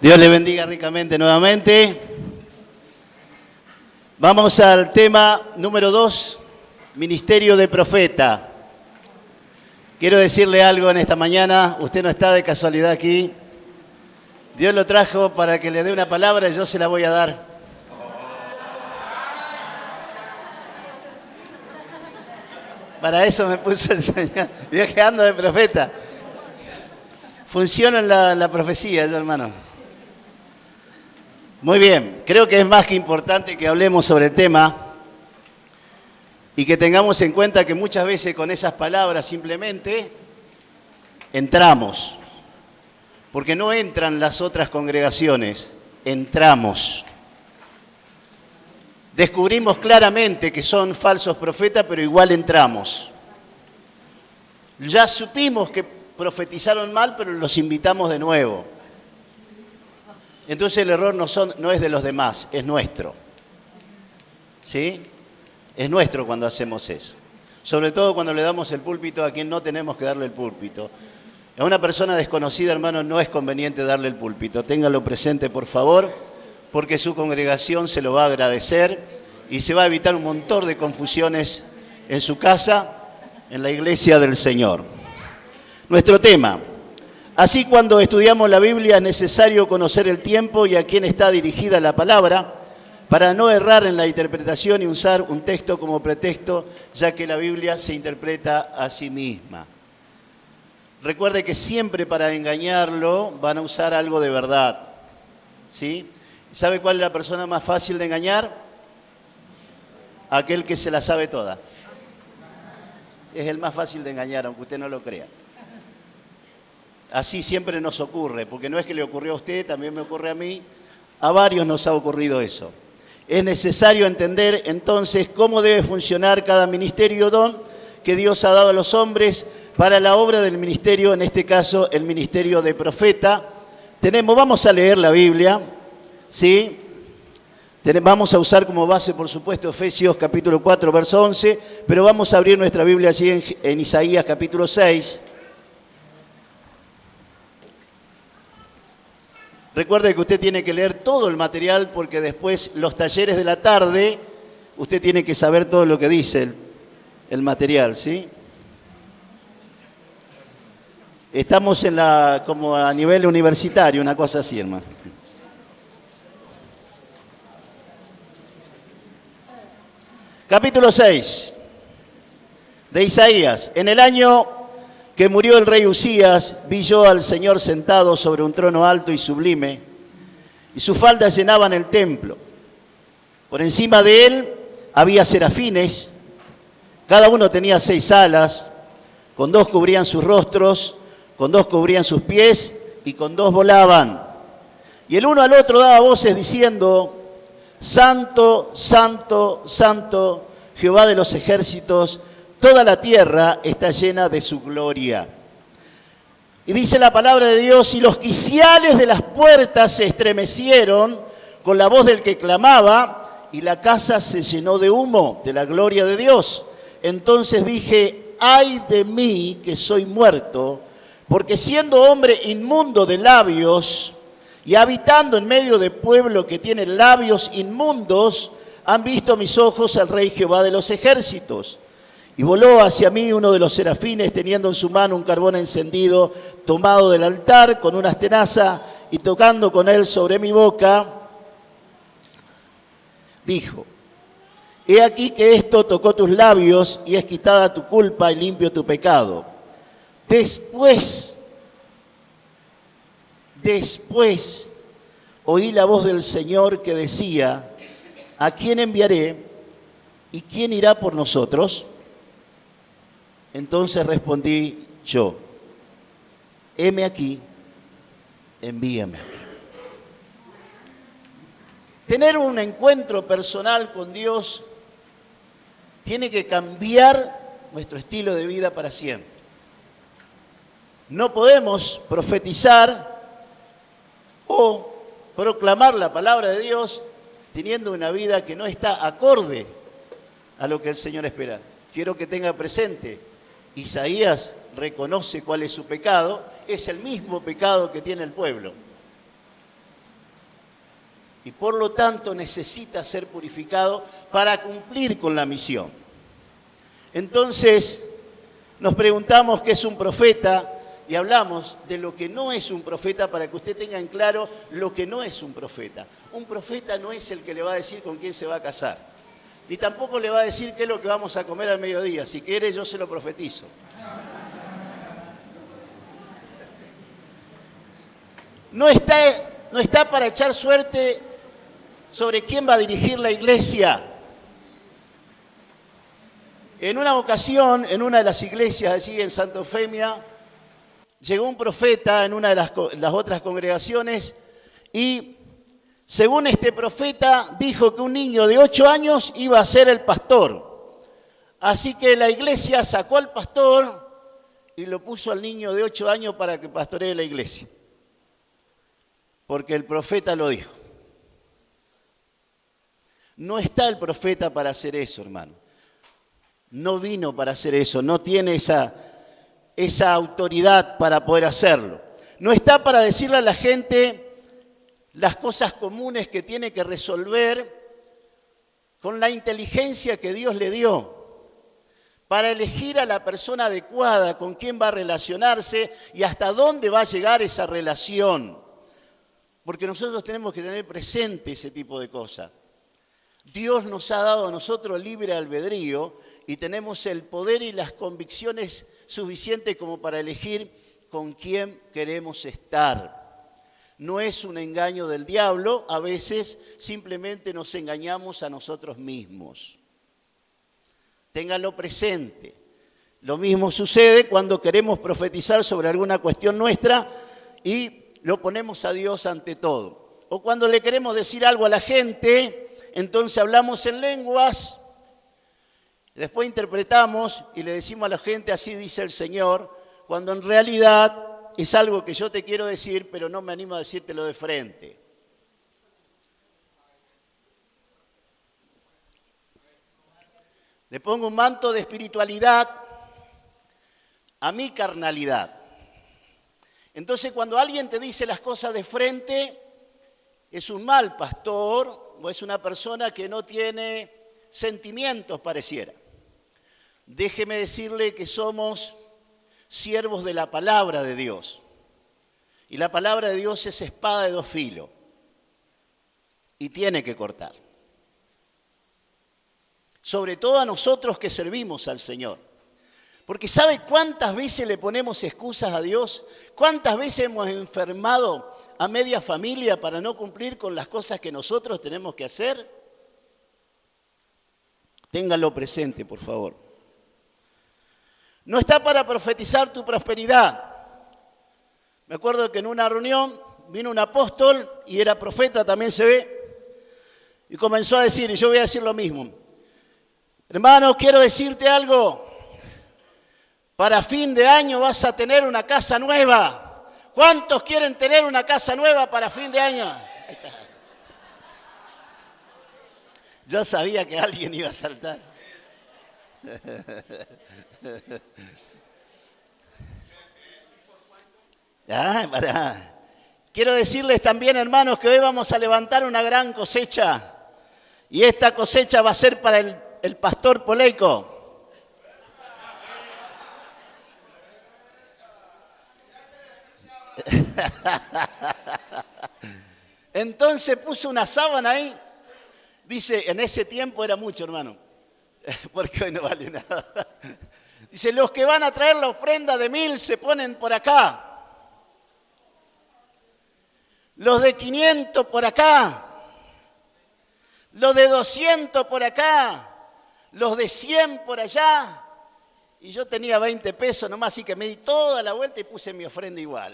Dios le bendiga ricamente nuevamente. Vamos al tema número 2, Ministerio de Profeta. Quiero decirle algo en esta mañana, usted no está de casualidad aquí. Dios lo trajo para que le dé una palabra y yo se la voy a dar. Para eso me puso el Señor, viajando de profeta. Funciona en la profecía, yo hermano. Muy bien, creo que es más que importante que hablemos sobre el tema y que tengamos en cuenta que muchas veces con esas palabras simplemente entramos, porque no entran las otras congregaciones, entramos. Descubrimos claramente que son falsos profetas, pero igual entramos. Ya supimos que profetizaron mal, pero los invitamos de nuevo. Entonces el error no es de los demás, es nuestro. ¿Sí? Es nuestro cuando hacemos eso. Sobre todo cuando le damos el púlpito a quien no tenemos que darle el púlpito. A una persona desconocida, hermano, no es conveniente darle el púlpito. Téngalo presente, por favor, porque su congregación se lo va a agradecer y se va a evitar un montón de confusiones en su casa, en la iglesia del Señor. Nuestro tema. Así, cuando estudiamos la Biblia es necesario conocer el tiempo y a quién está dirigida la palabra para no errar en la interpretación y usar un texto como pretexto, ya que la Biblia se interpreta a sí misma. Recuerde que siempre para engañarlo van a usar algo de verdad. ¿Sí? ¿Sabe cuál es la persona más fácil de engañar? Aquel que se la sabe toda. Es el más fácil de engañar, aunque usted no lo crea. Así siempre nos ocurre, porque no es que le ocurrió a usted, también me ocurre a mí, a varios nos ha ocurrido eso. Es necesario entender entonces cómo debe funcionar cada ministerio o don que Dios ha dado a los hombres para la obra del ministerio, en este caso el ministerio de profeta. Vamos a leer la Biblia, ¿sí? Vamos a usar como base, por supuesto, Efesios capítulo 4, verso 11, pero vamos a abrir nuestra Biblia allí en Isaías capítulo 6. Recuerde que usted tiene que leer todo el material porque después los talleres de la tarde usted tiene que saber todo lo que dice el material, ¿sí? Estamos como a nivel universitario, una cosa así, hermano. Capítulo 6 de Isaías. En el año que murió el rey Usías, vi yo al Señor sentado sobre un trono alto y sublime, y sus faldas llenaban el templo. Por encima de él había serafines, cada uno tenía 6 alas, con 2 cubrían sus rostros, con 2 cubrían sus pies, y con 2 volaban. Y el uno al otro daba voces diciendo: Santo, Santo, Santo, Jehová de los ejércitos, toda la tierra está llena de su gloria. Y dice la palabra de Dios: y los quiciales de las puertas se estremecieron con la voz del que clamaba, y la casa se llenó de humo, de la gloria de Dios. Entonces dije: ay de mí que soy muerto, porque siendo hombre inmundo de labios, y habitando en medio de pueblo que tiene labios inmundos, han visto mis ojos al Rey Jehová de los ejércitos. Y voló hacia mí uno de los serafines, teniendo en su mano un carbón encendido, tomado del altar con una tenaza, y tocando con él sobre mi boca, dijo: he aquí que esto tocó tus labios, y es quitada tu culpa y limpio tu pecado. Después, oí la voz del Señor que decía: ¿a quién enviaré? ¿Y quién irá por nosotros? Entonces respondí yo: heme aquí, envíame. Tener un encuentro personal con Dios tiene que cambiar nuestro estilo de vida para siempre. No podemos profetizar o proclamar la palabra de Dios teniendo una vida que no está acorde a lo que el Señor espera. Quiero que tenga presente, Isaías reconoce cuál es su pecado, es el mismo pecado que tiene el pueblo. y por lo tanto necesita ser purificado para cumplir con la misión. Entonces, nos preguntamos qué es un profeta y hablamos de lo que no es un profeta para que usted tenga en claro lo que no es un profeta. Un profeta no es el que le va a decir con quién se va a casar, ni tampoco le va a decir qué es lo que vamos a comer al mediodía. Si quiere, yo se lo profetizo. No está para echar suerte sobre quién va a dirigir la iglesia. En una ocasión, en una de las iglesias allí en Santa Eufemia, llegó un profeta en una de las otras congregaciones y, según este profeta, dijo que un niño de 8 años iba a ser el pastor. Así que la iglesia sacó al pastor y lo puso al niño de 8 años para que pastoree la iglesia. Porque el profeta lo dijo. No está el profeta para hacer eso, hermano. No vino para hacer eso, no tiene esa autoridad para poder hacerlo. No está para decirle a la gente las cosas comunes que tiene que resolver con la inteligencia que Dios le dio, para elegir a la persona adecuada con quien va a relacionarse y hasta dónde va a llegar esa relación. Porque nosotros tenemos que tener presente ese tipo de cosas. Dios nos ha dado a nosotros libre albedrío y tenemos el poder y las convicciones suficientes como para elegir con quién queremos estar. No es un engaño del diablo, a veces simplemente nos engañamos a nosotros mismos. Ténganlo presente. Lo mismo sucede cuando queremos profetizar sobre alguna cuestión nuestra y lo ponemos a Dios ante todo. O cuando le queremos decir algo a la gente, entonces hablamos en lenguas, después interpretamos y le decimos a la gente, así dice el Señor, cuando en realidad es algo que yo te quiero decir, pero no me animo a decírtelo de frente. Le pongo un manto de espiritualidad a mi carnalidad. Entonces, cuando alguien te dice las cosas de frente, es un mal pastor o es una persona que no tiene sentimientos, pareciera. Déjeme decirle que somos siervos de la palabra de Dios. Y la palabra de Dios es espada de 2 filos. Y tiene que cortar. Sobre todo a nosotros que servimos al Señor. Porque ¿sabe cuántas veces le ponemos excusas a Dios? ¿Cuántas veces hemos enfermado a media familia para no cumplir con las cosas que nosotros tenemos que hacer? Ténganlo presente, por favor. No está para profetizar tu prosperidad. Me acuerdo que en una reunión vino un apóstol y era profeta, también se ve, y comenzó a decir, y yo voy a decir lo mismo. Hermano, quiero decirte algo. Para fin de año vas a tener una casa nueva. ¿Cuántos quieren tener una casa nueva para fin de año? Yo sabía que alguien iba a saltar. Quiero decirles también, hermanos, que hoy vamos a levantar una gran cosecha. Y esta cosecha va a ser para el pastor Poleico. Entonces puso una sábana ahí. Dice, en ese tiempo era mucho, hermano, porque hoy no vale nada. Dice, los que van a traer la ofrenda de 1000 se ponen por acá. Los de 500 por acá. Los de 200 por acá. Los de 100 por allá. Y yo tenía 20 pesos nomás, así que me di toda la vuelta y puse mi ofrenda igual.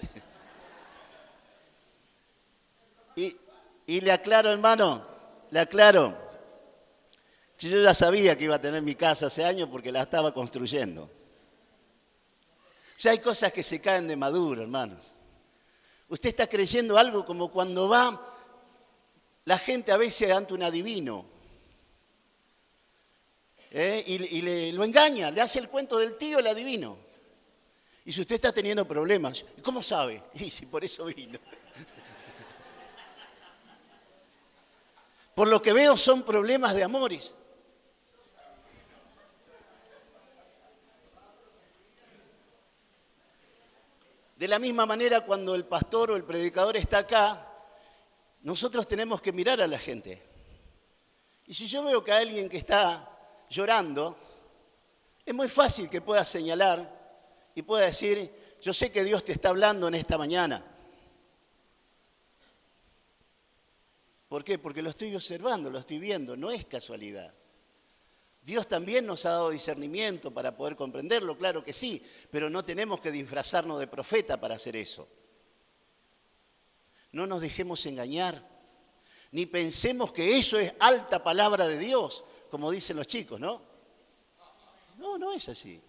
Y le aclaro, hermano, le aclaro, que yo ya sabía que iba a tener mi casa hace años porque la estaba construyendo. Ya hay cosas que se caen de maduro, hermanos. Usted está creyendo algo como cuando va la gente a veces ante un adivino. Y lo engaña, le hace el cuento del tío el adivino. Y si usted está teniendo problemas, ¿cómo sabe? Y si por eso vino. Por lo que veo son problemas de amores. De la misma manera, cuando el pastor o el predicador está acá, nosotros tenemos que mirar a la gente. Y si yo veo que hay alguien que está llorando, es muy fácil que pueda señalar y pueda decir, yo sé que Dios te está hablando en esta mañana. ¿Por qué? Porque lo estoy observando, lo estoy viendo, no es casualidad. Dios también nos ha dado discernimiento para poder comprenderlo, claro que sí, pero no tenemos que disfrazarnos de profeta para hacer eso. No nos dejemos engañar, ni pensemos que eso es alta palabra de Dios, como dicen los chicos, ¿no? No, no es así.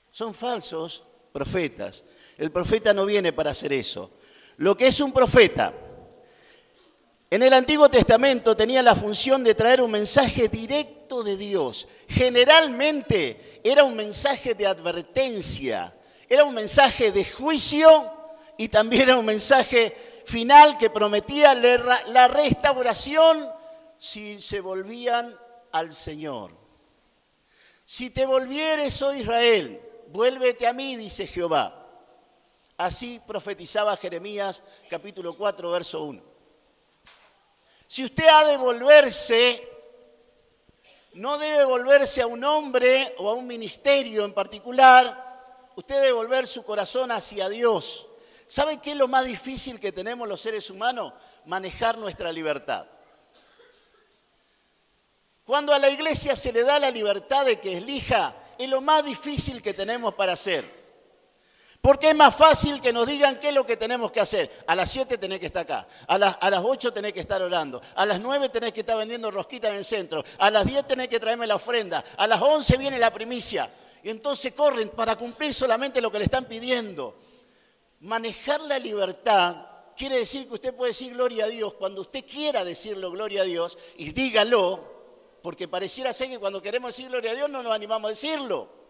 Son falsos profetas. El profeta no viene para hacer eso. Lo que es un profeta, en el Antiguo Testamento tenía la función de traer un mensaje directo de Dios. Generalmente era un mensaje de advertencia, era un mensaje de juicio y también era un mensaje final que prometía la restauración si se volvían al Señor. Si te volvieres, oh Israel, vuélvete a mí, dice Jehová. Así profetizaba Jeremías capítulo 4, verso 1. Si usted ha de volverse, no debe volverse a un hombre o a un ministerio en particular, usted debe volver su corazón hacia Dios. ¿Sabe qué es lo más difícil que tenemos los seres humanos? Manejar nuestra libertad. Cuando a la iglesia se le da la libertad de que elija, es lo más difícil que tenemos para hacer. Porque es más fácil que nos digan qué es lo que tenemos que hacer. A las 7 tenés que estar acá, a las 8 tenés que estar orando, a las 9 tenés que estar vendiendo rosquita en el centro, a las 10 tenés que traerme la ofrenda, a las 11 viene la primicia. Y entonces corren para cumplir solamente lo que le están pidiendo. Manejar la libertad quiere decir que usted puede decir gloria a Dios cuando usted quiera decirlo gloria a Dios y dígalo, porque pareciera ser que cuando queremos decir gloria a Dios no nos animamos a decirlo.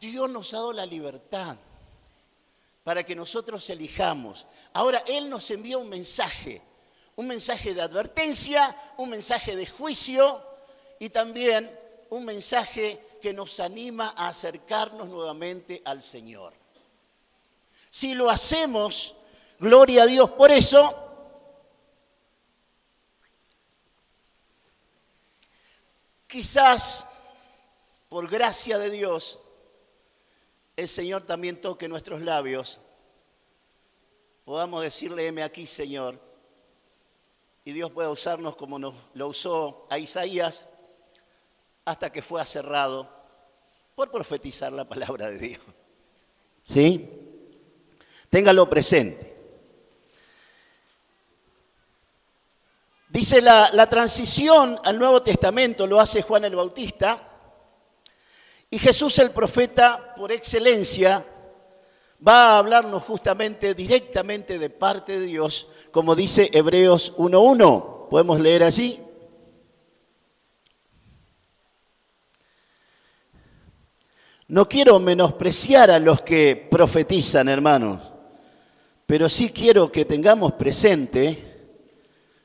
Dios nos ha dado la libertad para que nosotros elijamos. Ahora Él nos envía un mensaje de advertencia, un mensaje de juicio y también un mensaje que nos anima a acercarnos nuevamente al Señor. Si lo hacemos, gloria a Dios por eso, quizás por gracia de Dios, el Señor también toque nuestros labios, podamos decirle, heme aquí, Señor, y Dios pueda usarnos como nos lo usó a Isaías, hasta que fue aserrado por profetizar la palabra de Dios. ¿Sí? Téngalo presente. Dice la transición al Nuevo Testamento lo hace Juan el Bautista, y Jesús el profeta por excelencia va a hablarnos justamente directamente de parte de Dios, como dice Hebreos 1:1. ¿Podemos leer así? No quiero menospreciar a los que profetizan, hermanos, pero sí quiero que tengamos presente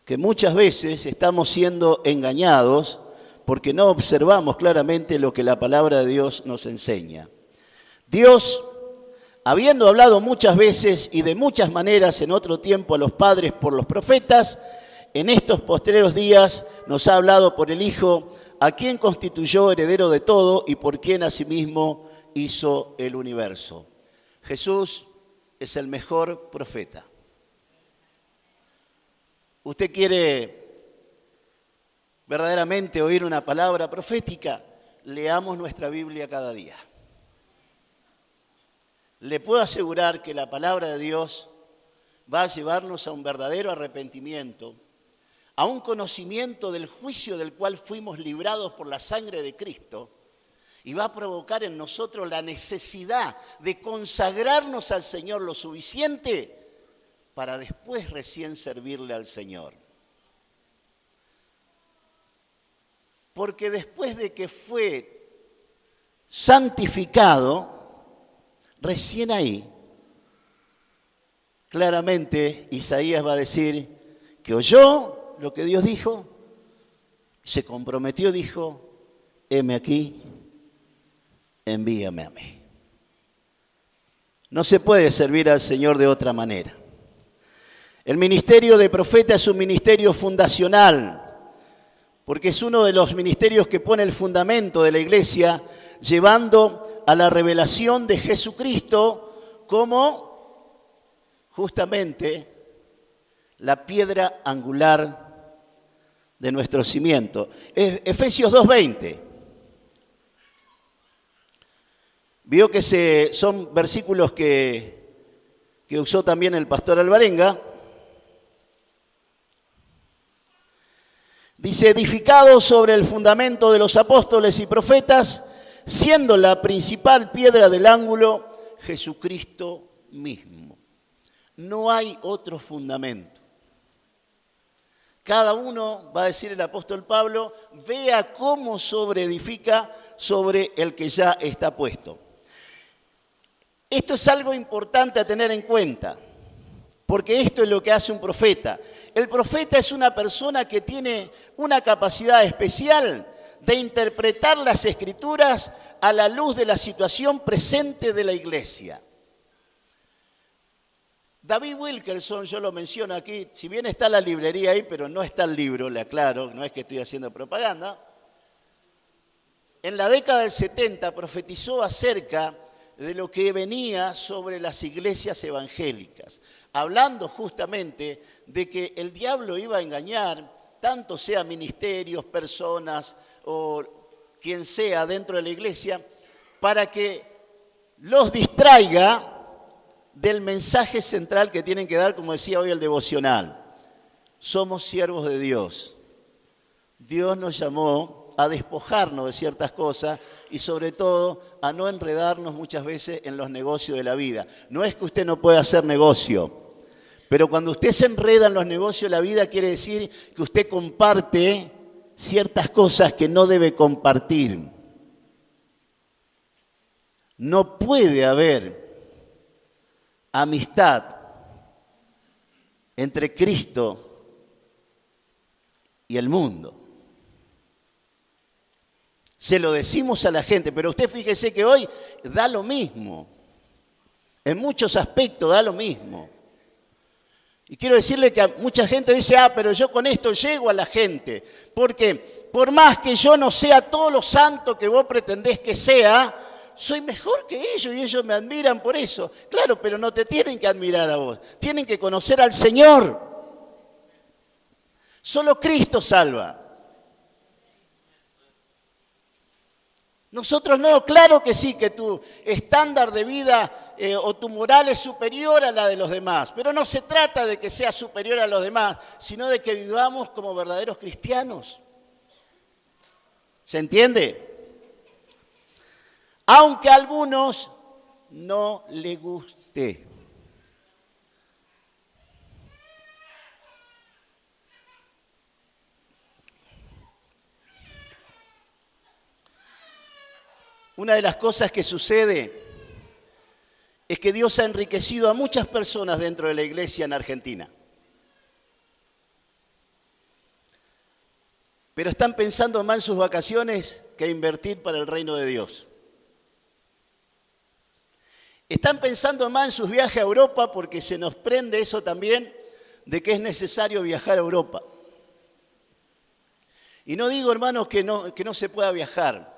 que muchas veces estamos siendo engañados porque no observamos claramente lo que la palabra de Dios nos enseña. Dios, habiendo hablado muchas veces y de muchas maneras en otro tiempo a los padres por los profetas, en estos postreros días nos ha hablado por el Hijo, a quien constituyó heredero de todo y por quien asimismo hizo el universo. Jesús es el mejor profeta. ¿Usted quiere verdaderamente oír una palabra profética? Leamos nuestra Biblia cada día. Le puedo asegurar que la palabra de Dios va a llevarnos a un verdadero arrepentimiento, a un conocimiento del juicio del cual fuimos librados por la sangre de Cristo, y va a provocar en nosotros la necesidad de consagrarnos al Señor lo suficiente para después recién servirle al Señor. Porque después de que fue santificado, recién ahí claramente Isaías va a decir que oyó lo que Dios dijo, se comprometió, dijo, heme aquí, envíame a mí. No se puede servir al Señor de otra manera. El ministerio de profeta es un ministerio fundacional, porque es uno de los ministerios que pone el fundamento de la iglesia, llevando a la revelación de Jesucristo como justamente la piedra angular de nuestro cimiento. Efesios 2:20. Vio que son versículos que usó también el pastor Alvarenga. Dice, edificados sobre el fundamento de los apóstoles y profetas, siendo la principal piedra del ángulo Jesucristo mismo. No hay otro fundamento. Cada uno, va a decir el apóstol Pablo, vea cómo sobreedifica sobre el que ya está puesto. Esto es algo importante a tener en cuenta, porque esto es lo que hace un profeta. El profeta es una persona que tiene una capacidad especial de interpretar las Escrituras a la luz de la situación presente de la iglesia. David Wilkerson, yo lo menciono aquí, si bien está la librería ahí, pero no está el libro, le aclaro, no es que estoy haciendo propaganda. En la década del 70 profetizó acerca de lo que venía sobre las iglesias evangélicas, hablando justamente de que el diablo iba a engañar, tanto sea ministerios, personas o quien sea dentro de la iglesia, para que los distraiga del mensaje central que tienen que dar, como decía hoy el devocional. Somos siervos de Dios. Dios nos llamó a despojarnos de ciertas cosas y sobre todo a no enredarnos muchas veces en los negocios de la vida. No es que usted no pueda hacer negocio, pero cuando usted se enreda en los negocios de la vida quiere decir que usted comparte ciertas cosas que no debe compartir. No puede haber amistad entre Cristo y el mundo. Se lo decimos a la gente, pero usted fíjese que hoy da lo mismo. En muchos aspectos da lo mismo. Y quiero decirle que mucha gente dice, pero yo con esto llego a la gente. Porque por más que yo no sea todo lo santo que vos pretendés que sea, soy mejor que ellos y ellos me admiran por eso. Claro, pero no te tienen que admirar a vos. Tienen que conocer al Señor. Solo Cristo salva. Nosotros no, claro que sí, que tu estándar de vida o tu moral es superior a la de los demás, pero no se trata de que sea superior a los demás, sino de que vivamos como verdaderos cristianos. ¿Se entiende? Aunque a algunos no les guste. Una de las cosas que sucede es que Dios ha enriquecido a muchas personas dentro de la iglesia en Argentina. Pero están pensando más en sus vacaciones que invertir para el reino de Dios. Están pensando más en sus viajes a Europa porque se nos prende eso también de que es necesario viajar a Europa. Y no digo, hermanos, que no se pueda viajar.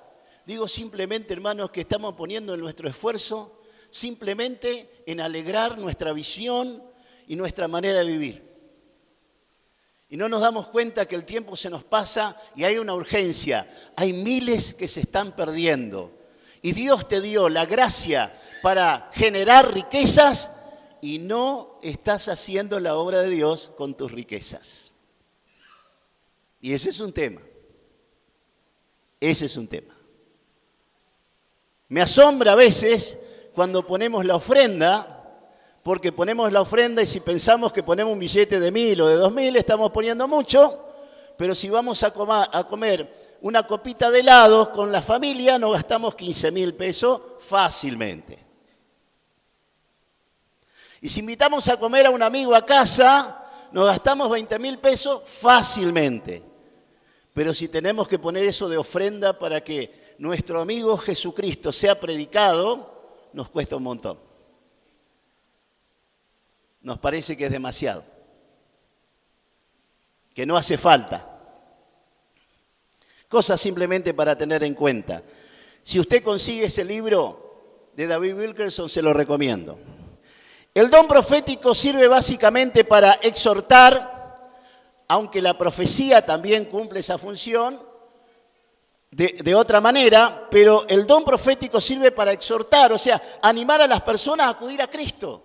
Digo simplemente, hermanos, que estamos poniendo en nuestro esfuerzo simplemente en alegrar nuestra visión y nuestra manera de vivir. Y no nos damos cuenta que el tiempo se nos pasa y hay una urgencia. Hay miles que se están perdiendo. Y Dios te dio la gracia para generar riquezas y no estás haciendo la obra de Dios con tus riquezas. Y ese es un tema. Ese es un tema. Me asombra a veces cuando ponemos la ofrenda, porque ponemos la ofrenda y si pensamos que ponemos un billete de 1.000 o de 2.000, estamos poniendo mucho, pero si vamos a comer una copita de helado con la familia, nos gastamos 15.000 pesos fácilmente. Y si invitamos a comer a un amigo a casa, nos gastamos 20.000 pesos fácilmente. Pero si tenemos que poner eso de ofrenda para que nuestro amigo Jesucristo sea predicado, nos cuesta un montón. Nos parece que es demasiado, que no hace falta. Cosas simplemente para tener en cuenta. Si usted consigue ese libro de David Wilkerson, se lo recomiendo. El don profético sirve básicamente para exhortar, aunque la profecía también cumple esa función de otra manera, pero el don profético sirve para exhortar, o sea, animar a las personas a acudir a Cristo.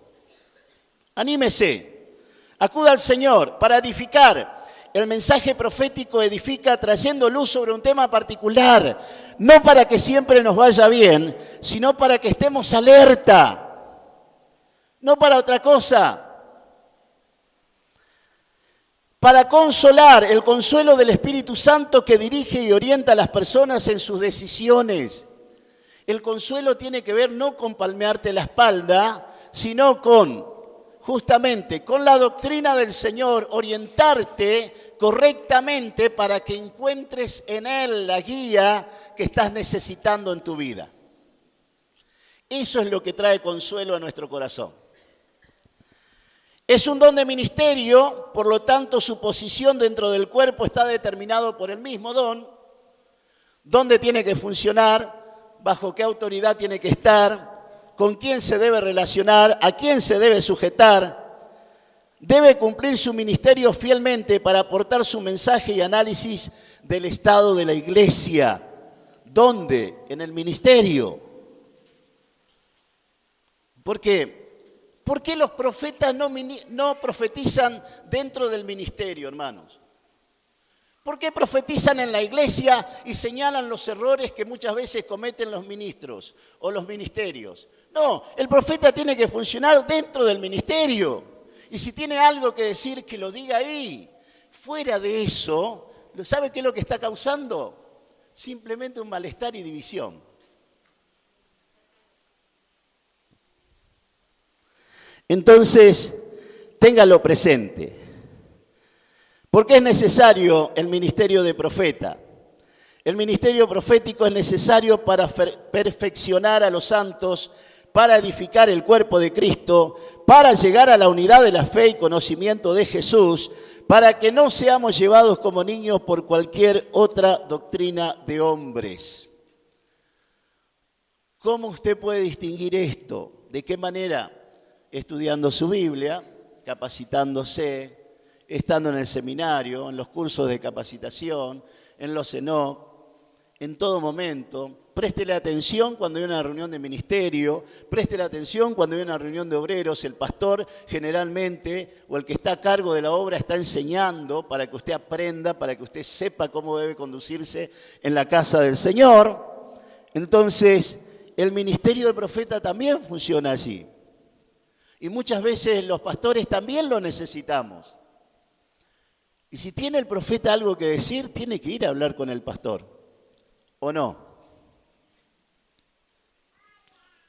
Anímese, acuda al Señor para edificar. El mensaje profético edifica trayendo luz sobre un tema particular, no para que siempre nos vaya bien, sino para que estemos alerta. No para otra cosa. Para consolar, el consuelo del Espíritu Santo que dirige y orienta a las personas en sus decisiones. El consuelo tiene que ver no con palmearte la espalda, sino justamente con la doctrina del Señor, orientarte correctamente para que encuentres en Él la guía que estás necesitando en tu vida. Eso es lo que trae consuelo a nuestro corazón. Es un don de ministerio, por lo tanto su posición dentro del cuerpo está determinado por el mismo don, dónde tiene que funcionar, bajo qué autoridad tiene que estar, con quién se debe relacionar, a quién se debe sujetar. Debe cumplir su ministerio fielmente para aportar su mensaje y análisis del estado de la iglesia. ¿Dónde? En el ministerio. ¿Por qué? ¿Por qué los profetas no profetizan dentro del ministerio, hermanos? ¿Por qué profetizan en la iglesia y señalan los errores que muchas veces cometen los ministros o los ministerios? No, el profeta tiene que funcionar dentro del ministerio. Y si tiene algo que decir, que lo diga ahí. Fuera de eso, ¿sabe qué es lo que está causando? Simplemente un malestar y división. Entonces, téngalo presente. ¿Por qué es necesario el ministerio de profeta? El ministerio profético es necesario para perfeccionar a los santos, para edificar el cuerpo de Cristo, para llegar a la unidad de la fe y conocimiento de Jesús, para que no seamos llevados como niños por cualquier otra doctrina de hombres. ¿Cómo usted puede distinguir esto? ¿De qué manera? Estudiando su Biblia, capacitándose, estando en el seminario, en los cursos de capacitación, en los ENOC, en todo momento. Préstele atención cuando hay una reunión de ministerio, préstele atención cuando hay una reunión de obreros. El pastor generalmente, o el que está a cargo de la obra, está enseñando para que usted aprenda, para que usted sepa cómo debe conducirse en la casa del Señor. Entonces, el ministerio de profeta también funciona así. Y muchas veces los pastores también lo necesitamos. Y si tiene el profeta algo que decir, tiene que ir a hablar con el pastor. ¿O no?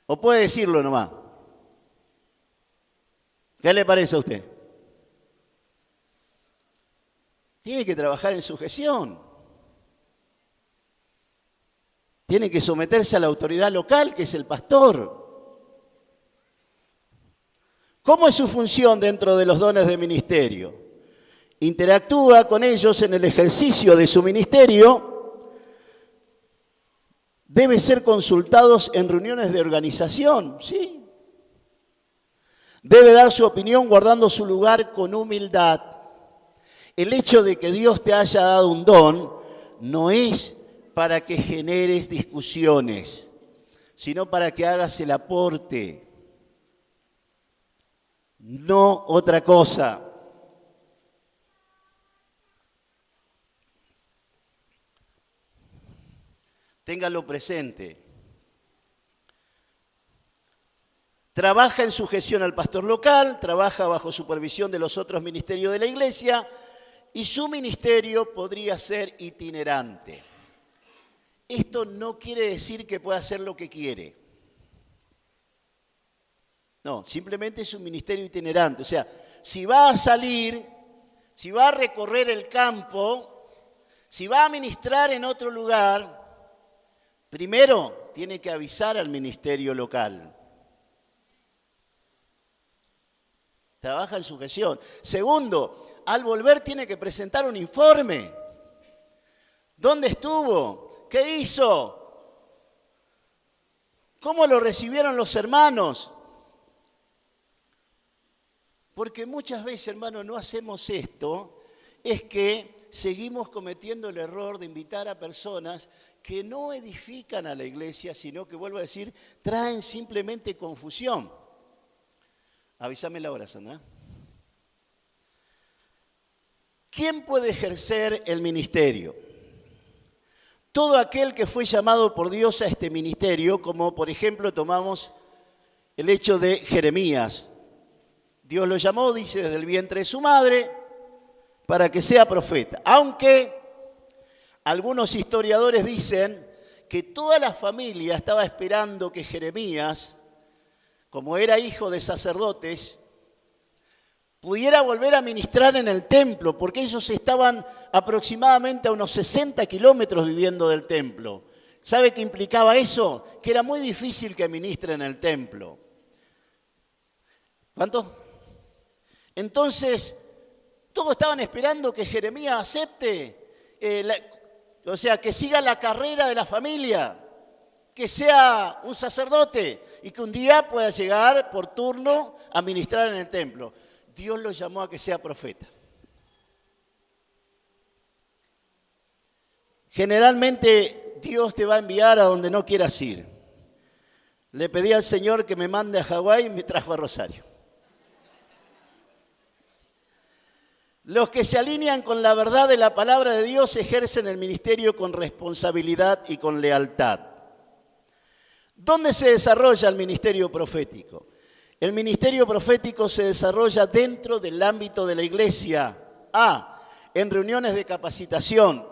¿O puede decirlo nomás? ¿Qué le parece a usted? Tiene que trabajar en sujeción. Tiene que someterse a la autoridad local, que es el pastor. ¿Cómo es su función dentro de los dones de ministerio? Interactúa con ellos en el ejercicio de su ministerio. Debe ser consultados en reuniones de organización, ¿sí? Debe dar su opinión guardando su lugar con humildad. El hecho de que Dios te haya dado un don no es para que generes discusiones, sino para que hagas el aporte. No otra cosa. Téngalo presente. Trabaja en sujeción al pastor local, trabaja bajo supervisión de los otros ministerios de la iglesia y su ministerio podría ser itinerante. Esto no quiere decir que pueda hacer lo que quiere. No, simplemente es un ministerio itinerante. O sea, si va a salir, si va a recorrer el campo, si va a ministrar en otro lugar, primero tiene que avisar al ministerio local. Trabaja en su gestión. Segundo, al volver tiene que presentar un informe. ¿Dónde estuvo? ¿Qué hizo? ¿Cómo lo recibieron los hermanos? Porque muchas veces, hermanos, no hacemos esto, es que seguimos cometiendo el error de invitar a personas que no edifican a la iglesia, sino que, vuelvo a decir, traen simplemente confusión. Avísame la hora, Sandra. ¿Quién puede ejercer el ministerio? Todo aquel que fue llamado por Dios a este ministerio, como por ejemplo tomamos el hecho de Jeremías. Dios lo llamó, dice, desde el vientre de su madre, para que sea profeta. Aunque algunos historiadores dicen que toda la familia estaba esperando que Jeremías, como era hijo de sacerdotes, pudiera volver a ministrar en el templo, porque ellos estaban aproximadamente a unos 60 kilómetros viviendo del templo. ¿Sabe qué implicaba eso? Que era muy difícil que ministre en el templo. ¿Cuánto? Entonces, todos estaban esperando que Jeremías acepte, o sea, que siga la carrera de la familia, que sea un sacerdote y que un día pueda llegar por turno a ministrar en el templo. Dios lo llamó a que sea profeta. Generalmente Dios te va a enviar a donde no quieras ir. Le pedí al Señor que me mande a Hawái y me trajo a Rosario. Los que se alinean con la verdad de la palabra de Dios ejercen el ministerio con responsabilidad y con lealtad. ¿Dónde se desarrolla el ministerio profético? El ministerio profético se desarrolla dentro del ámbito de la iglesia. En reuniones de capacitación.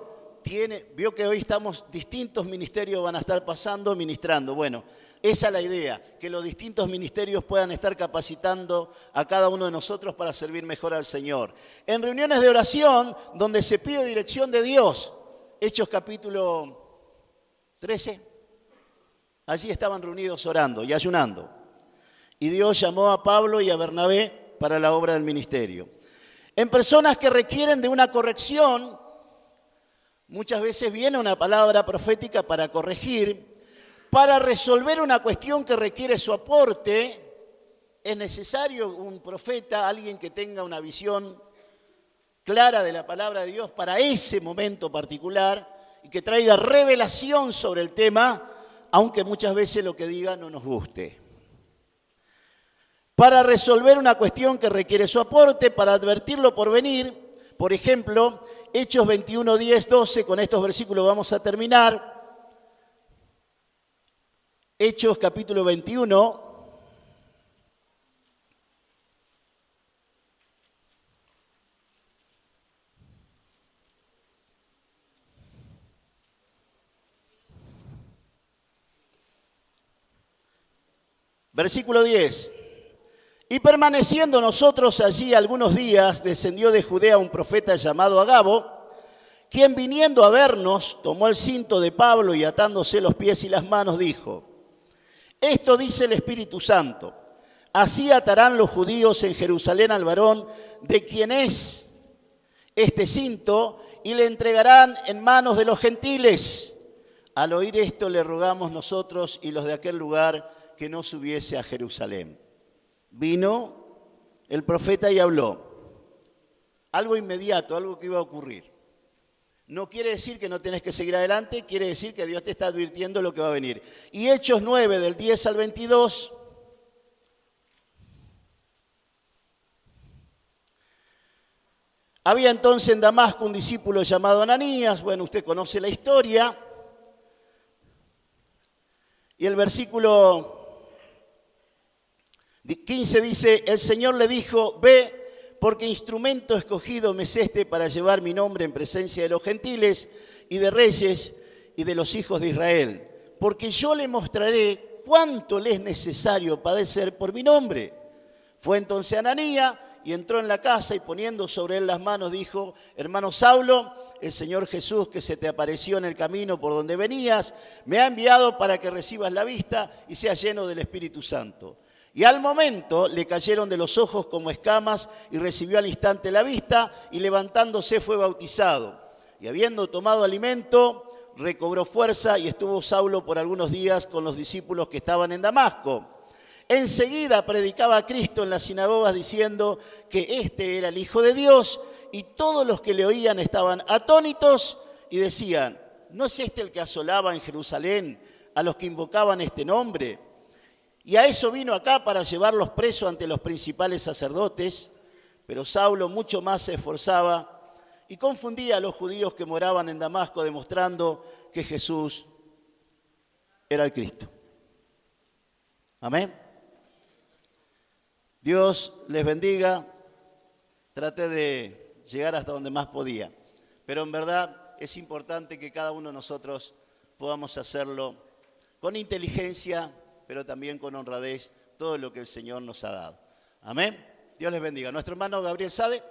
Vio que hoy estamos, distintos ministerios van a estar pasando, ministrando. Bueno, esa es la idea, que los distintos ministerios puedan estar capacitando a cada uno de nosotros para servir mejor al Señor. En reuniones de oración, donde se pide dirección de Dios. Hechos capítulo 13. Allí estaban reunidos orando y ayunando. Y Dios llamó a Pablo y a Bernabé para la obra del ministerio. En personas que requieren de una corrección, muchas veces viene una palabra profética para corregir, para resolver una cuestión que requiere su aporte. Es necesario un profeta, alguien que tenga una visión clara de la palabra de Dios para ese momento particular y que traiga revelación sobre el tema, aunque muchas veces lo que diga no nos guste. Para resolver una cuestión que requiere su aporte, para advertirlo por venir, por ejemplo, Hechos 21, 10, 12, con estos versículos vamos a terminar. Hechos capítulo 21. Versículo 10. Y permaneciendo nosotros allí algunos días, descendió de Judea un profeta llamado Agabo, quien viniendo a vernos, tomó el cinto de Pablo y atándose los pies y las manos, dijo: esto dice el Espíritu Santo, así atarán los judíos en Jerusalén al varón de quien es este cinto y le entregarán en manos de los gentiles. Al oír esto le rogamos nosotros y los de aquel lugar que no subiese a Jerusalén. Vino el profeta y habló. Algo inmediato, algo que iba a ocurrir. No quiere decir que no tenés que seguir adelante, quiere decir que Dios te está advirtiendo lo que va a venir. Y Hechos 9, del 10 al 22. Había entonces en Damasco un discípulo llamado Ananías. Bueno, usted conoce la historia. Y el versículo 15 dice: el Señor le dijo: ve, porque instrumento escogido me es este para llevar mi nombre en presencia de los gentiles y de reyes y de los hijos de Israel. Porque yo le mostraré cuánto le es necesario padecer por mi nombre. Fue entonces Ananías y entró en la casa y poniendo sobre él las manos dijo: hermano Saulo, el Señor Jesús que se te apareció en el camino por donde venías, me ha enviado para que recibas la vista y seas lleno del Espíritu Santo. Y al momento le cayeron de los ojos como escamas y recibió al instante la vista y levantándose fue bautizado. Y habiendo tomado alimento, recobró fuerza y estuvo Saulo por algunos días con los discípulos que estaban en Damasco. Enseguida predicaba a Cristo en las sinagogas diciendo que este era el Hijo de Dios, y todos los que le oían estaban atónitos y decían: ¿no es este el que asolaba en Jerusalén a los que invocaban este nombre? Y a eso vino acá para llevarlos presos ante los principales sacerdotes. Pero Saulo mucho más se esforzaba y confundía a los judíos que moraban en Damasco, demostrando que Jesús era el Cristo. Amén. Dios les bendiga. Traté de llegar hasta donde más podía, pero en verdad es importante que cada uno de nosotros podamos hacerlo con inteligencia, pero también con honradez, todo lo que el Señor nos ha dado. Amén. Dios les bendiga. Nuestro hermano Gabriel Sade.